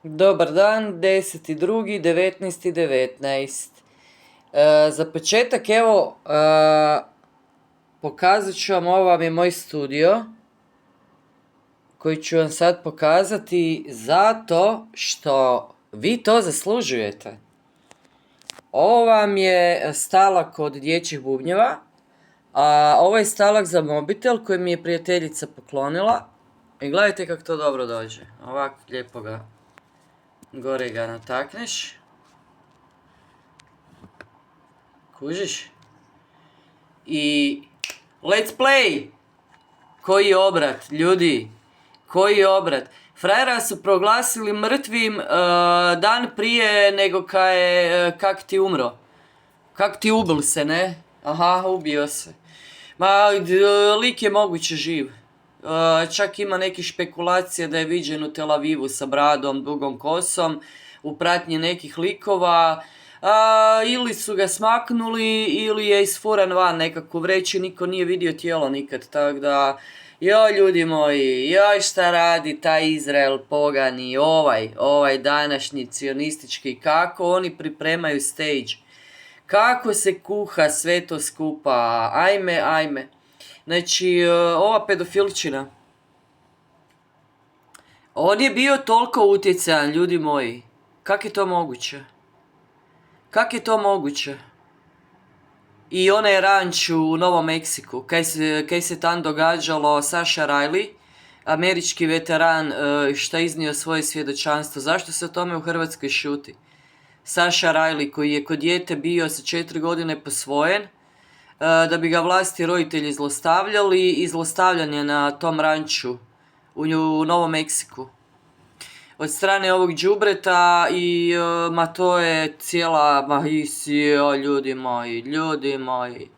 Dobar dan, 10.2.19.19. Za početak, evo, pokazat ću vam, ovo vam je moj studio, koji ću vam sad pokazati zato što vi to zaslužujete. Ovo vam je stalak od dječjih bubnjeva, a ovo je stalak za mobitel koji mi je prijateljica poklonila. I gledajte kako to dobro dođe. Ovako lijepo ga, gore ga natakneš. Kužiš? I let's play! Koji je obrat, ljudi? Koji je obrat? Frajera su proglasili mrtvim dan prije nego kak ti umro. Kak ti ubil se, ne? Aha, ubio se. Ma, lik je moguće živ. Čak ima nekih špekulacija da je viđen u Tel Avivu sa bradom, dugom kosom, u pratnji nekih likova. Ili su ga smaknuli ili je isfuran van nekako vreći, niko nije vidio tijelo nikad, tako da joj ljudi moji, joj šta radi taj Izrael pogani, ovaj današnji cionistički, kako oni pripremaju stage, kako se kuha sve to skupa, ajme. Znači, ova pedofilčina, on je bio toliko utjecajan, ljudi moji, kak je to moguće? Kak je to moguće? I onaj ranč u Novom Meksiku, kaj se tam događalo, Saša Riley, američki veteran, šta iznio svoje svjedočanstvo. Zašto se o tome u Hrvatskoj šuti? Saša Riley, koji je kod dijete bio sa 4 godine posvojen, da bi ga vlasti roditelji zlostavljali, i zlostavljan je na tom ranču u Novom Meksiku od strane ovog đubreta. I to je cijela, ljudi moji.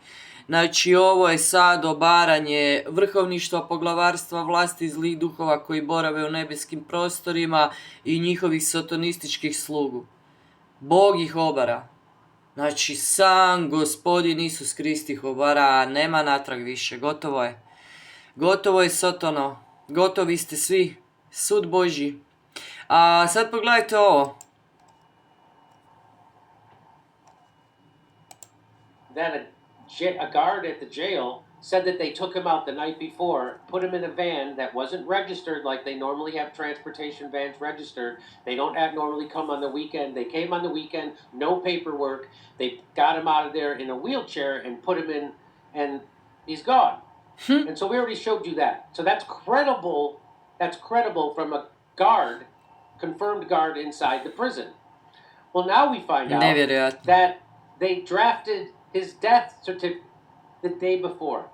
Znači, ovo je sad obaranje vrhovništva, poglavarstva, vlasti zlih duhova koji borave u nebeskim prostorima i njihovih satanističkih slugu. Bog ih obara. Znači, sam Gospodin Isus Krist ih obara, nema natrag više, gotovo je. Gotovo je Sotano, gotovi ste svi, sud Božji. A sad pogledajte ovo. Then a guard at the jail said that they took him out the night before, put him in a van that wasn't registered like they normally have transportation vans registered. They don't normally come on the weekend. They came on the weekend, no paperwork. They got him out of there in a wheelchair and put him in, and he's gone. And so we already showed you that. So that's credible. That's credible from a guard, confirmed guard inside the prison. Well, now we find out Nevjerojatno. that they drafted his death certificate the day before.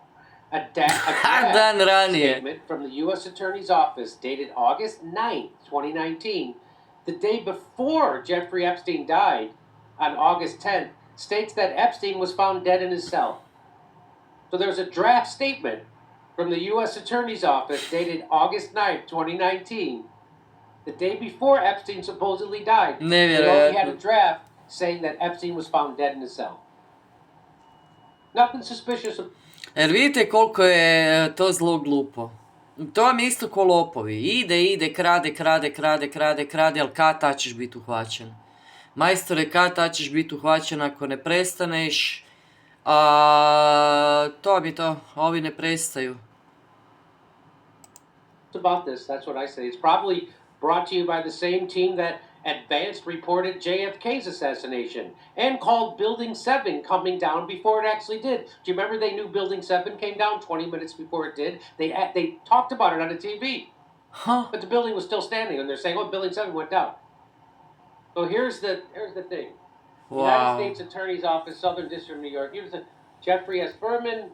A draft statement from the U.S. Attorney's Office dated August 9th, 2019, the day before Jeffrey Epstein died on August 10th, states that Epstein was found dead in his cell. So there's a draft statement from the U.S. Attorney's Office dated August 9th, 2019, the day before Epstein supposedly died. They already had a draft saying that Epstein was found dead in his cell. Nothing suspicious. Jer vidite koliko je to zlo glupo. To vam je isto ko lopovi. Ide, krade, ali kad ćeš biti uhvaćen? Majstore, kad ćeš biti uhvaćen ako ne prestaneš? To vam je to. Ovi ne prestaju. About this, that's what I say. It's probably brought to you by the same team that advanced reported JFK's assassination and called Building 7 coming down before it actually did. Do you remember they knew Building 7 came down 20 minutes before it did? They talked about it on the TV. But the building was still standing, and they're saying, oh, Building 7 went down. So here's the thing. Wow. United States Attorney's Office, Southern District of New York. Here's the Jeffrey S. Berman.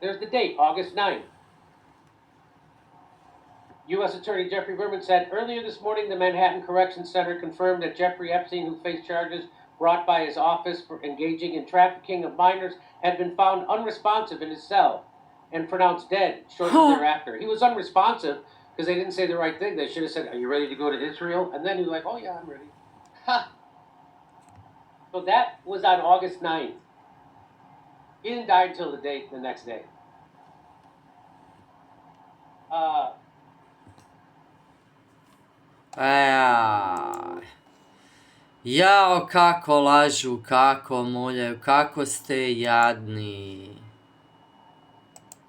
There's the date, August 9th. U.S. Attorney Jeffrey Berman said, earlier this morning, the Manhattan Correction Center confirmed that Jeffrey Epstein, who faced charges brought by his office for engaging in trafficking of minors, had been found unresponsive in his cell and pronounced dead shortly thereafter. He was unresponsive because they didn't say the right thing. They should have said, are you ready to go to Israel? And then he was like, oh, yeah, I'm ready. So that was on August 9th. He didn't die until the next day. Jao, kako lažu, kako muljaju, kako ste jadni.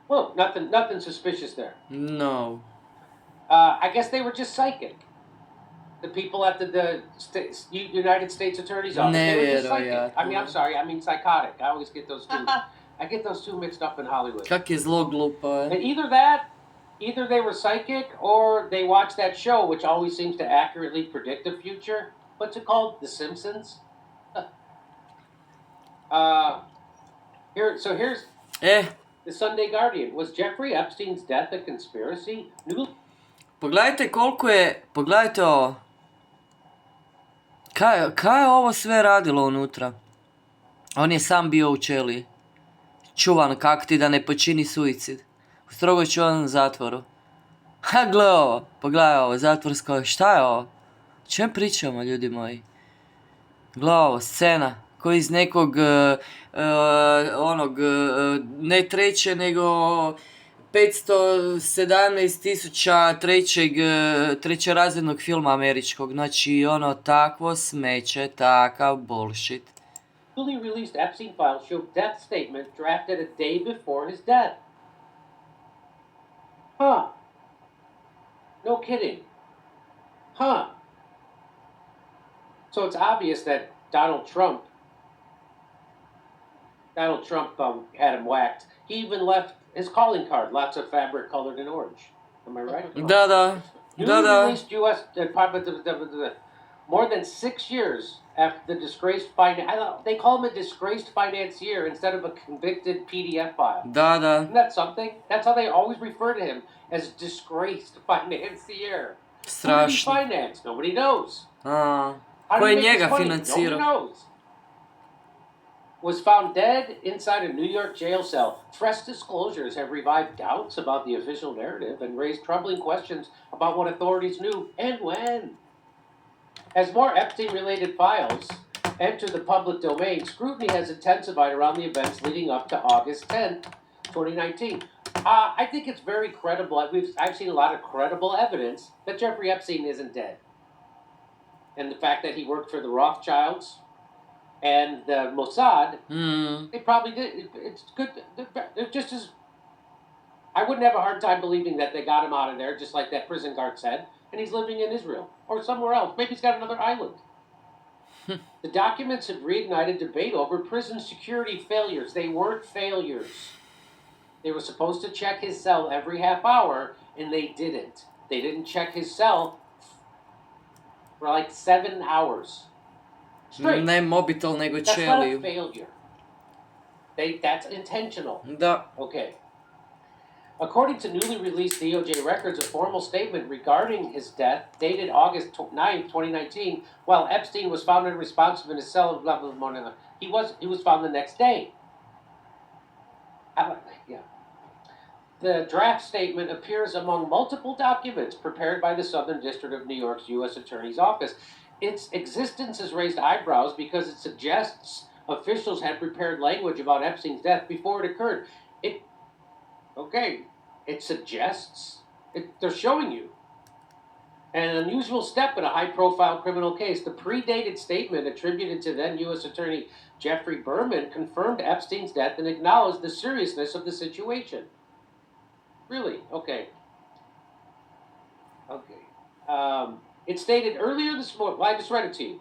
Well, nothing suspicious there. No. I guess they were just psychic. The people at the United States Attorney's Office, they were just psychic. I mean, I'm sorry, I mean psychotic. I always get those two. I get those two mixed up in Hollywood. Kak je zlo glupo, And either they were psychic or they watched that show, which always seems to accurately predict the future. What's it called? The Simpsons? Here's the Sunday Guardian. Was Jeffrey Epstein's death a conspiracy? Pogledajte koliko je, pogledajte ovo. Kaj je ovo sve radilo unutra? On je sam bio u ćeliji. Čuvan kak ti da ne počini suicid. U strogo čuvanom zatvoru. Ha, gle ovo, pogledaj ovo, zatvorsko, šta je ovo? O čem pričamo, ljudi moji? Gle ovo, scena, koji iz nekog, ne treće, nego 517.000 trećerazrednog filma američkog. Znači, takvo smeće, takav bullshit. Newly released Epstein files show death statement drafted a day before his death. Huh. No kidding. Huh. So it's obvious that Donald Trump had him whacked. He even left his calling card, lots of fabric colored in orange. Am I right? Da. Newly released U.S. More than 6 years after the disgraced they call him a disgraced financier instead of a convicted PDF file. Da. Isn't that something? That's how they always refer to him, as disgraced financier. Strašno. Who did he finance? Nobody knows. Ko je njega financirao? Nobody knows. Was found dead inside a New York jail cell. Fresh disclosures have revived doubts about the official narrative and raised troubling questions about what authorities knew and when. As more Epstein-related files enter the public domain, scrutiny has intensified around the events leading up to August 10th, 2019. I think it's very credible. I've seen a lot of credible evidence that Jeffrey Epstein isn't dead. And the fact that he worked for the Rothschilds and the Mossad, they probably did. It's good. They're just as... I wouldn't have a hard time believing that they got him out of there, just like that prison guard said, and he's living in Israel or somewhere else. Maybe he's got another island. The documents have reignited debate over prison security failures. They weren't failures. They were supposed to check his cell every half hour, and they didn't. They didn't check his cell for like 7 hours straight. Ne mobitel, nego That's ćeliju. not a failure. That's intentional. Da. Okay. According to newly released DOJ records, a formal statement regarding his death, dated August 9th, 2019, while Epstein was found unresponsive in his cell, blah, blah, blah, blah. He was found the next day. The draft statement appears among multiple documents prepared by the Southern District of New York's U.S. Attorney's Office. Its existence has raised eyebrows because it suggests officials had prepared language about Epstein's death before it occurred. It suggests. They're showing you. An unusual step in a high-profile criminal case. The predated statement attributed to then U.S. Attorney Jeffrey Berman confirmed Epstein's death and acknowledged the seriousness of the situation. Really? Okay. It stated earlier this morning... Well, I just read it to you.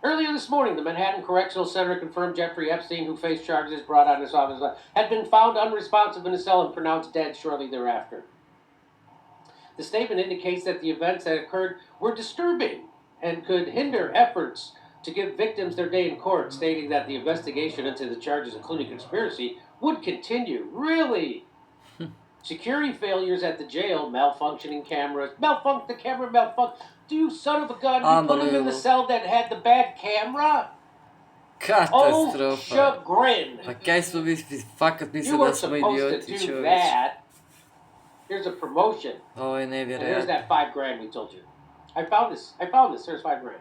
Earlier this morning, the Manhattan Correctional Center confirmed Jeffrey Epstein, who faced charges brought on his office, had been found unresponsive in his cell and pronounced dead shortly thereafter. The statement indicates that the events that occurred were disturbing and could hinder efforts to give victims their day in court, stating that the investigation into the charges, including conspiracy, would continue. Really? Security failures at the jail, malfunctioning cameras, the camera malfunctioned. You son of a gun, you put him in the cell that had the bad camera? Katastrofa. Oh, chagrin. Pa kaj smo mi fakat mislili da smo idioti, You were supposed to do čovječ. that. Here's a promotion. Ovo je And here's nevjerojatno. that $5,000 we told you. I found this. There's $5,000.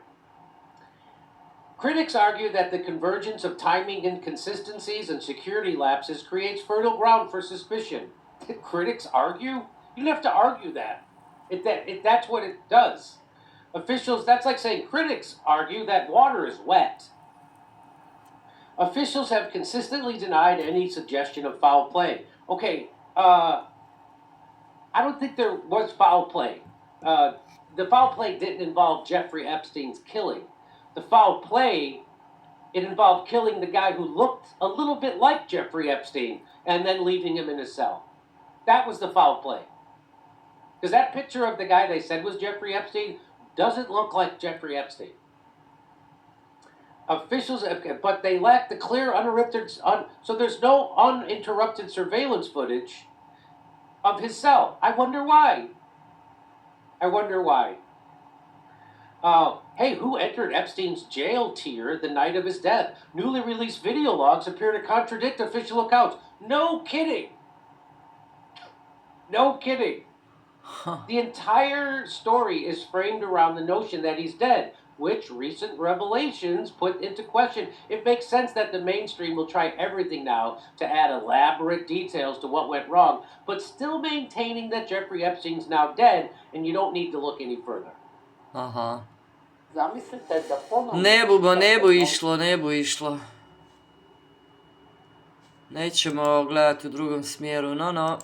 Critics argue that the convergence of timing inconsistencies and security lapses creates fertile ground for suspicion. Critics argue? You don't have to argue that. That's what it does. Officials, that's like saying critics argue that water is wet. Officials have consistently denied any suggestion of foul play. Okay, I don't think there was foul play. The foul play didn't involve Jeffrey Epstein's killing. The foul play, it involved killing the guy who looked a little bit like Jeffrey Epstein and then leaving him in his cell. That was the foul play. Because that picture of the guy they said was Jeffrey Epstein doesn't look like Jeffrey Epstein. Officials, but they lack the clear, uninterrupted, so there's no uninterrupted surveillance footage of his cell. I wonder why. Hey, who entered Epstein's jail tier the night of his death? Newly released video logs appear to contradict official accounts. No kidding. The entire story is framed around the notion that he's dead, which recent revelations put into question. It makes sense that the mainstream will try everything now to add elaborate details to what went wrong, but still maintaining that Jeffrey Epstein's now dead and you don't need to look any further. Aha. Zamislite da ponovno... Ne bu išlo. Nećemo gledati u drugom smjeru, no.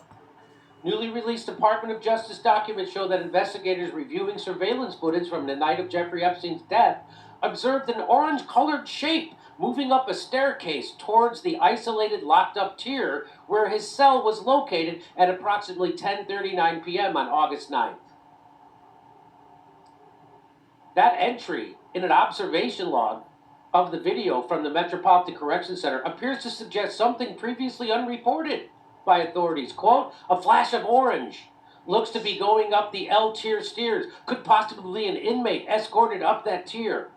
Newly released Department of Justice documents show that investigators reviewing surveillance footage from the night of Jeffrey Epstein's death observed an orange-colored shape moving up a staircase towards the isolated locked-up tier where his cell was located at approximately 10:39 p.m. on August 9th. That entry in an observation log of the video from the Metropolitan Correction Center appears to suggest something previously unreported by authorities. Quote, a flash of orange looks to be going up the L tier stairs. Could possibly be an inmate escorted up that tier.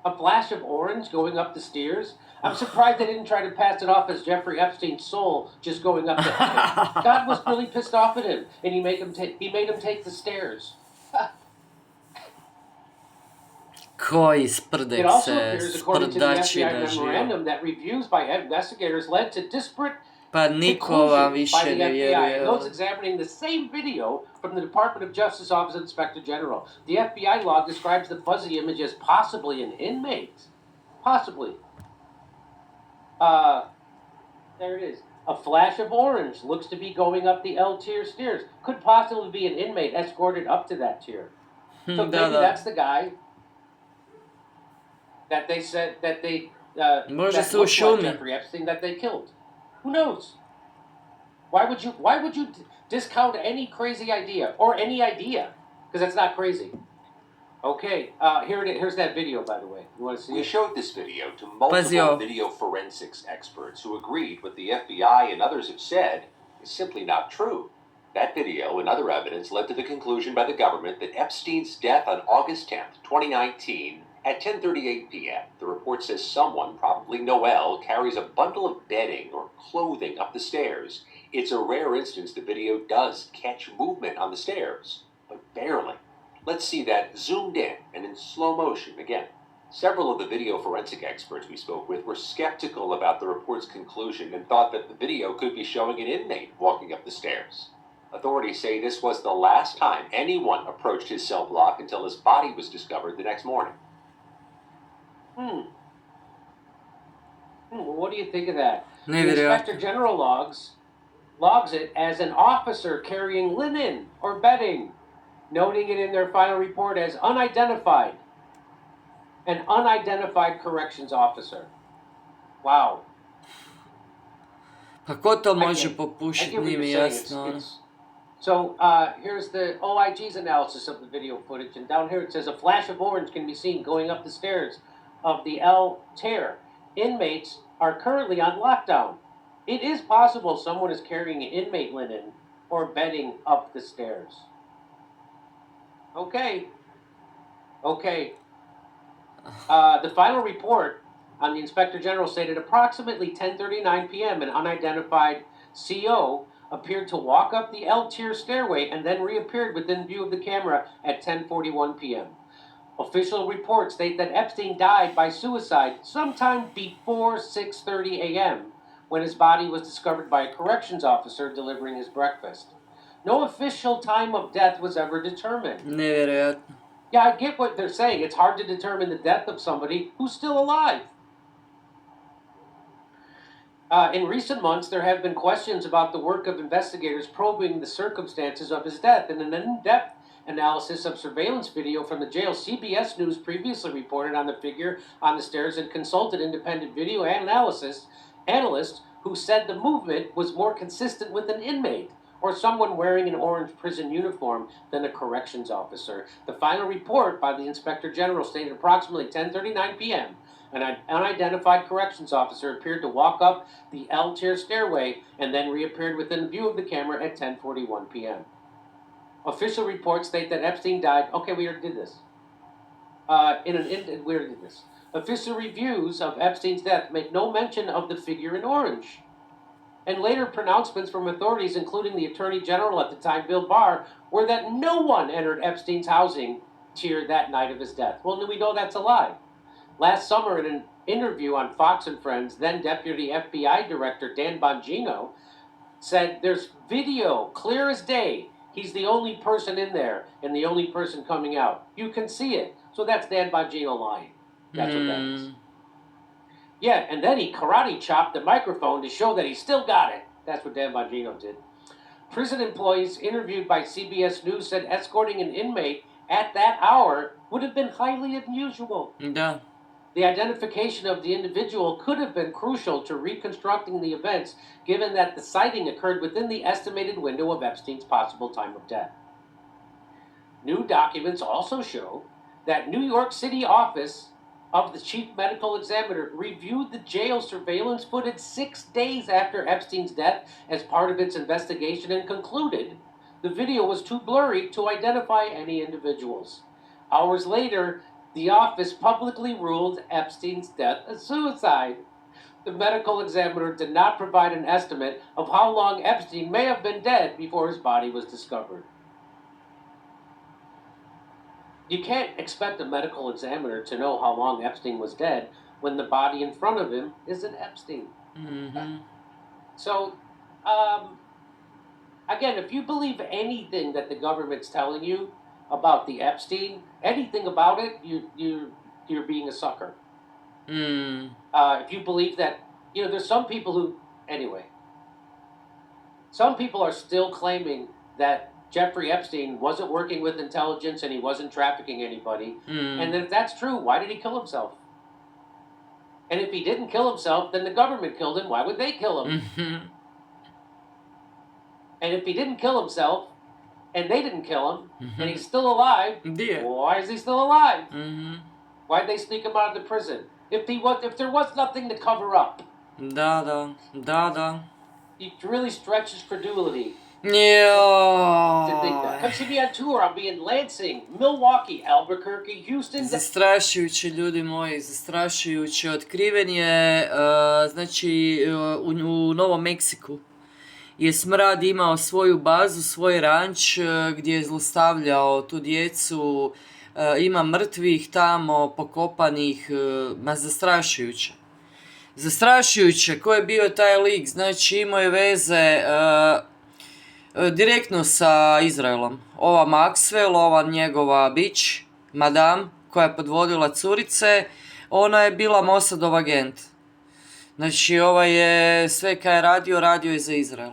A flash of orange going up the stairs? I'm surprised they didn't try to pass it off as Jeffrey Epstein's soul just going up the stairs. God was really pissed off at him, and he made him take the stairs. Koji sprdek It also se, appears, according to the sprdači FBI da žive. memorandum, that reviews by investigators led to disparate Pa niko vam conclusions by više the ne FBI vjeruje. and those examining the same video from the Department of Justice Office of Inspector General. The FBI log describes the fuzzy image as possibly an inmate. Possibly. There it is. A flash of orange looks to be going up the L tier stairs. Could possibly be an inmate escorted up to that tier. So maybe that's the guy that they said that they Može that se looked like ušumi. Jeffrey Epstein that they killed. Who knows? Why would you discount any crazy idea or any idea? Because that's not crazy. Okay, here's that video, by the way. You want to see We it? showed this video to multiple video forensics experts who agreed what the FBI and others have said is simply not true. That video and other evidence led to the conclusion by the government that Epstein's death on August 10th, 2019, at 10:38 p.m., the report says someone, probably Noel, carries a bundle of bedding or clothing up the stairs. It's a rare instance the video does catch movement on the stairs, but barely. Let's see that zoomed in and in slow motion again. Several of the video forensic experts we spoke with were skeptical about the report's conclusion and thought that the video could be showing an inmate walking up the stairs. Authorities say this was the last time anyone approached his cell block until his body was discovered the next morning. Well, what do you think of that? The Nevjerojatno. Inspector General logs it as an officer carrying linen or bedding, noting it in their final report as unidentified. An unidentified corrections officer. Wow. Pa ko to I može get- I popušiti, get what nije mi you're saying. jasno. So here's the OIG's analysis of the video footage, and down here it says a flash of orange can be seen going up the stairs of the L tier. Inmates are currently on lockdown. It is possible someone is carrying inmate linen or bedding up the stairs. Okay. The final report on the Inspector General stated approximately 10:39 p.m. an unidentified CO appeared to walk up the L tier stairway and then reappeared within view of the camera at 10:41 p.m. Official reports state that Epstein died by suicide sometime before 6:30 a.m. when his body was discovered by a corrections officer delivering his breakfast. No official time of death was ever determined. Nevjerojatno. Yeah, I get what they're saying. It's hard to determine the death of somebody who's still alive. In recent months, there have been questions about the work of investigators probing the circumstances of his death. In an in-depth analysis of surveillance video from the jail, CBS News previously reported on the figure on the stairs and consulted independent video analyst who said the movement was more consistent with an inmate or someone wearing an orange prison uniform than a corrections officer. The final report by the Inspector General stated approximately 10:39 p.m. An unidentified corrections officer appeared to walk up the L-tier stairway and then reappeared within view of the camera at 10:41 p.m. Official reports state that Epstein died. Okay, we already did this. We already did this. Official reviews of Epstein's death make no mention of the figure in orange. And later pronouncements from authorities, including the Attorney General at the time, Bill Barr, were that no one entered Epstein's housing tier that night of his death. Well, we know that's a lie. Last summer, in an interview on Fox and Friends, then Deputy FBI Director Dan Bongino said, "There's video, clear as day. He's the only person in there and the only person coming out. You can see it." So that's Dan Bongino lying. That's what that is. Yeah, and then he karate chopped the microphone to show that he still got it. That's what Dan Bongino did. Prison employees interviewed by CBS News said escorting an inmate at that hour would have been highly unusual. Da. The identification of the individual could have been crucial to reconstructing the events, given that the sighting occurred within the estimated window of Epstein's possible time of death. New documents also show that New York City office of the chief medical examiner reviewed the jail surveillance footage 6 days after Epstein's death as part of its investigation and concluded the video was too blurry to identify any individuals. Hours later, the office publicly ruled Epstein's death a suicide. The medical examiner did not provide an estimate of how long Epstein may have been dead before his body was discovered. You can't expect a medical examiner to know how long Epstein was dead when the body in front of him isn't Epstein. Mm-hmm. So, again, if you believe anything that the government's telling you about the Epstein, anything about it, you're being a sucker. If you believe that, there's some people who, anyway, some people are still claiming that Jeffrey Epstein wasn't working with intelligence and he wasn't trafficking anybody. And if that's true, why did he kill himself? And if he didn't kill himself, then the government killed him. Why would they kill him? And if he didn't kill himself, and they didn't kill him, and he's still alive, why is he still alive? Why'd they sneak him out of the prison? If there was nothing to cover up. Da. It really stretches credulity. Yeah. To think that. Come see me on tour. I'll be in Lansing, Milwaukee, Albuquerque, Houston. Zastrašujuće, ljudi moji, zastrašujuće. Otkriven je, u Novom Meksiku je smrad imao svoju bazu, svoj ranč gdje je zlostavljao tu djecu, ima mrtvih tamo, pokopanih, zastrašujuće. Zastrašujuće, ko je bio taj lik, znači imao je veze direktno sa Izraelom. Ova Maxwell, ova njegova bić, madam, koja je podvodila curice, ona je bila Mossadov agent. Znači, je sve kaj je radio je za Izrael.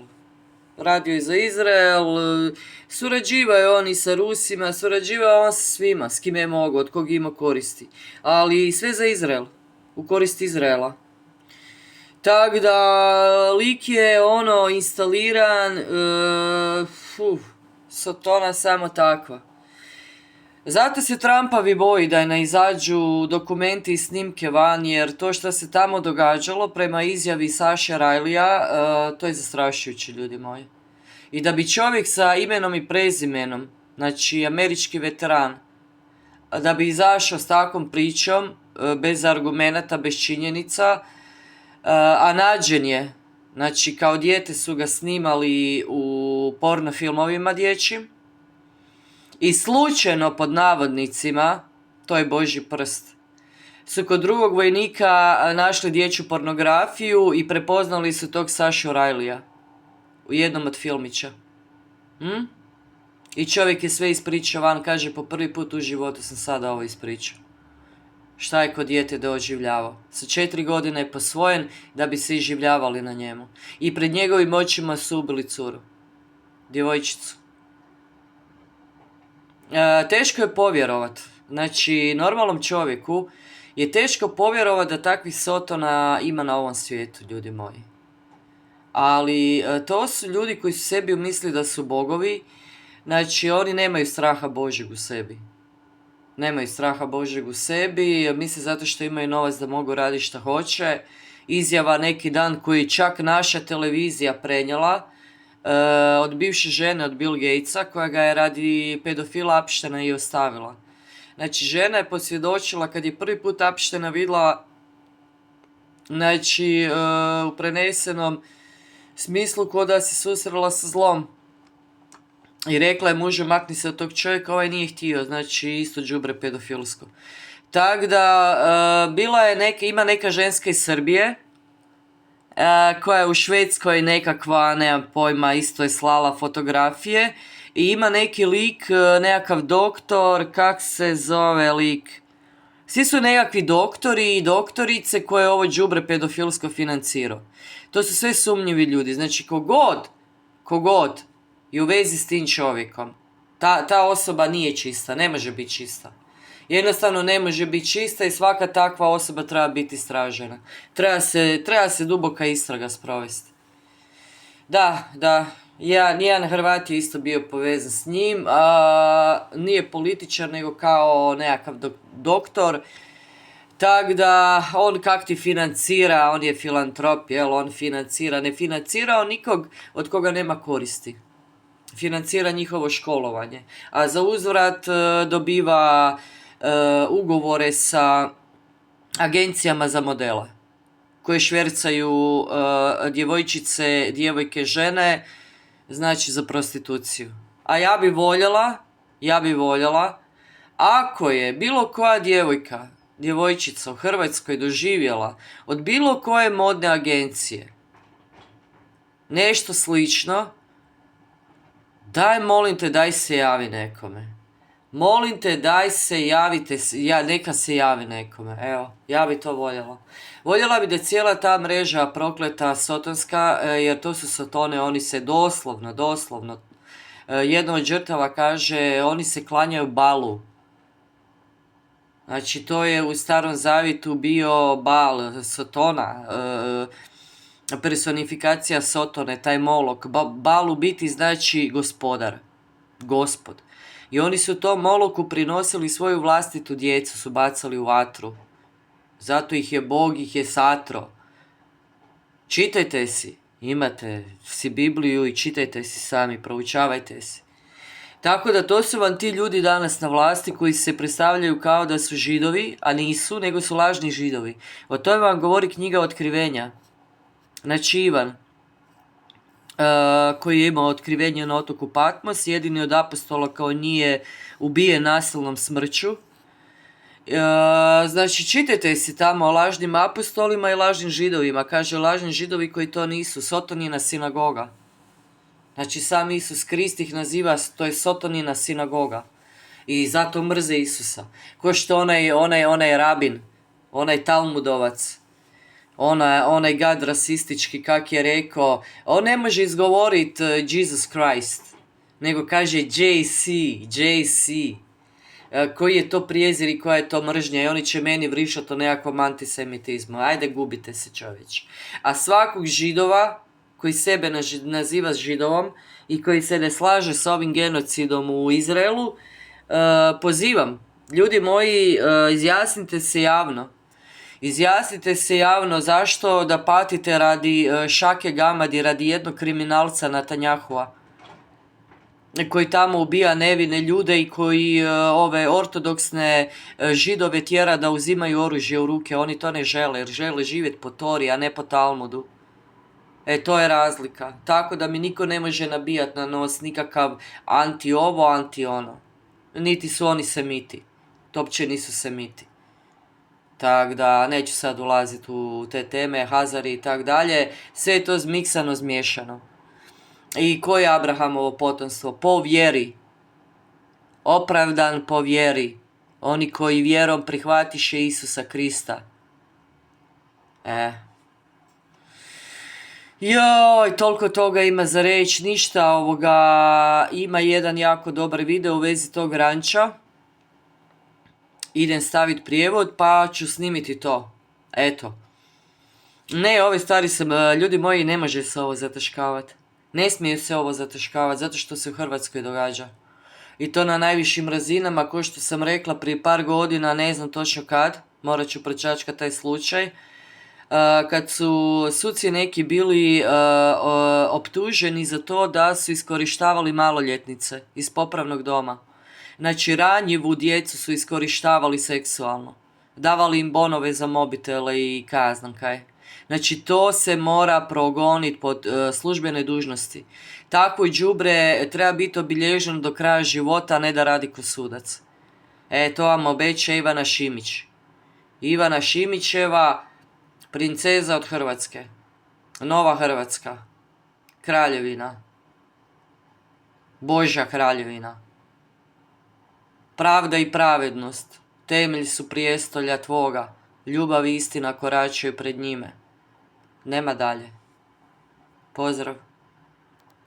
Radio je za Izrael, surađivao je on i sa Rusima, surađivao je on sa svima, s kime je mogao, od kog ima koristi. Ali sve za Izrael, u korist Izraela. Tako da, lik je instaliran, sotona samo takva. Zato se Trumpavi boji da ne izađu dokumenti i snimke van, jer to što se tamo događalo prema izjavi Saše Rileyja, to je zastrašujuće, ljudi moji. I da bi čovjek sa imenom i prezimenom, znači američki veteran, da bi izašao s takvom pričom, bez argumenata, bez činjenica, a nađen je, znači kao dijete su ga snimali u porno filmovima dječjim i slučajno, pod navodnicima, to je Božji prst, su kod drugog vojnika našli dječju pornografiju i prepoznali su tog Sašu Rileyja u jednom od filmića. I čovjek je sve ispričao van, kaže po prvi put u životu sam sada ovo ispričao. Šta je kod dijete doživljavao? Sa 4 godine je posvojen da bi se iživljavali na njemu. I pred njegovim očima su ubili curu. Djevojčicu. Teško je povjerovat. Znači, normalnom čovjeku je teško povjerovat da takvih sotona ima na ovom svijetu, ljudi moji. Ali to su ljudi koji su sebi umislili da su bogovi. Znači, oni nemaju straha Božjeg u sebi. Nemaju straha Božjeg u sebi, misle zato što imaju novac da mogu raditi šta hoće. Izjava neki dan koji čak naša televizija prenijela od bivše žene, od Bill Gatesa, koja ga je radi pedofila Epsteina i ostavila. Znači, žena je posvjedočila kad je prvi put Epsteina vidjela, znači, u prenesenom smislu ko da se susrela sa zlom. I rekla je mužu, makni se od tog čovjeka, ovaj nije htio, znači isto đubre pedofilsko. Tako da, ima neka ženska iz Srbije, koja je u Švedskoj nekakva, nemam pojma, isto je slala fotografije. I ima neki lik, nekakav doktor, kak se zove lik? Svi su nekakvi doktori i doktorice koje ovo đubre pedofilsko financirao. To su sve sumnjivi ljudi, znači kogod i u vezi s tim čovjekom. Ta osoba nije čista, ne može biti čista. Jednostavno ne može biti čista i svaka takva osoba treba biti istražena. Treba se duboka istraga sprovesti. Da, jedan Hrvat je isto bio povezan s njim, nije političar nego kao nekakav doktor. Tako da, on kak ti financira, on je filantrop, on financira, ne financira on nikog od koga nema koristi. Financira njihovo školovanje, a za uzvrat dobiva ugovore sa agencijama za modele koje švercaju djevojke, žene, znači za prostituciju. A ja bi voljela, ako je bilo koja djevojčica u Hrvatskoj doživjela od bilo koje modne agencije nešto slično, molim te, daj se javi nekome. Molim te, neka se javi nekome. Evo, ja bi to voljela. Voljela bi da cijela ta mreža prokleta sotonska, jer to su sotone, oni se doslovno, jedna od žrtava kaže, oni se klanjaju balu. Znači, to je u Starom Zavjetu bio bal, sotona, personifikacija sotone, taj molok. Bal u biti znači gospod. I oni su tom moloku prinosili svoju vlastitu djecu, su bacali u vatru. Zato ih je Bog, ih je satro. Čitajte si, imate si Bibliju i čitajte si sami, proučavajte si. Tako da to su vam ti ljudi danas na vlasti koji se predstavljaju kao da su židovi, a nisu, nego su lažni židovi. O tome vam govori knjiga Otkrivenja. Znači Ivan, koji je imao otkrivenje na otoku Patmos, jedini od apostola kao nije ubijen nasilnom smrću. Znači, čitajte si tamo o lažnim apostolima i lažnim židovima. Kaže, lažni židovi koji to nisu, sotonina sinagoga. Znači, sam Isus Krist ih naziva, to je sotonina sinagoga. I zato mrze Isusa. Ko što onaj rabin, onaj talmudovac, onaj gad rasistički, kak je rekao, on ne može izgovoriti Jesus Christ, nego kaže JC. Koji je to prijezir i koja je to mržnja i oni će meni vrišati o nekakvom antisemitizmu. Ajde, gubite se, čovječ. A svakog židova koji sebe naziva židovom i koji se ne slaže s ovim genocidom u Izraelu, pozivam, ljudi moji, izjasnite se javno zašto da patite radi Šake Gamadi, radi jednog kriminalca Netanjahua, koji tamo ubija nevine ljude i koji ove ortodoksne židove tjera da uzimaju oružje u ruke. Oni to ne žele, jer žele živjeti po Tori, a ne po Talmudu. To je razlika. Tako da mi niko ne može nabijati na nos nikakav anti ovo, anti ono. Niti su oni semiti. To uopće nisu semiti. Tako da neću sad ulaziti u te teme, Hazari i tak dalje. Sve je to zmiksano, zmiješano. I koje je Abrahamovo potomstvo? Po vjeri. Opravdan po vjeri. Oni koji vjerom prihvatiše Isusa Krista. Joj, toliko toga ima za reći, ništa ima jedan jako dobar video u vezi tog ranča. Idem staviti prijevod pa ću snimiti to. Eto. Ne, ove stvari ljudi moji, ne može se ovo zataškavati. Ne smije se ovo zataškavati, zato što se u Hrvatskoj događa. I to na najvišim razinama, kao što sam rekla prije par godina, ne znam točno kad, morat ću pročačkati taj slučaj, kad su suci neki bili optuženi za to da su iskorištavali maloljetnice iz popravnog doma. Znači, ranjivu djecu su iskorištavali seksualno. Davali im bonove za mobitele i kaznam kaj. Znači, to se mora progoniti pod službene dužnosti. Takvo đubre treba biti obilježeno do kraja života, a ne da radi ko sudac. To vam obeća Ivana Šimić. Ivana Šimićeva, princeza od Hrvatske. Nova Hrvatska. Kraljevina. Božja kraljevina. Pravda i pravednost. Temelj su prijestolja tvoga. Ljubav i istina koračaju pred njime. Nema dalje. Pozdrav.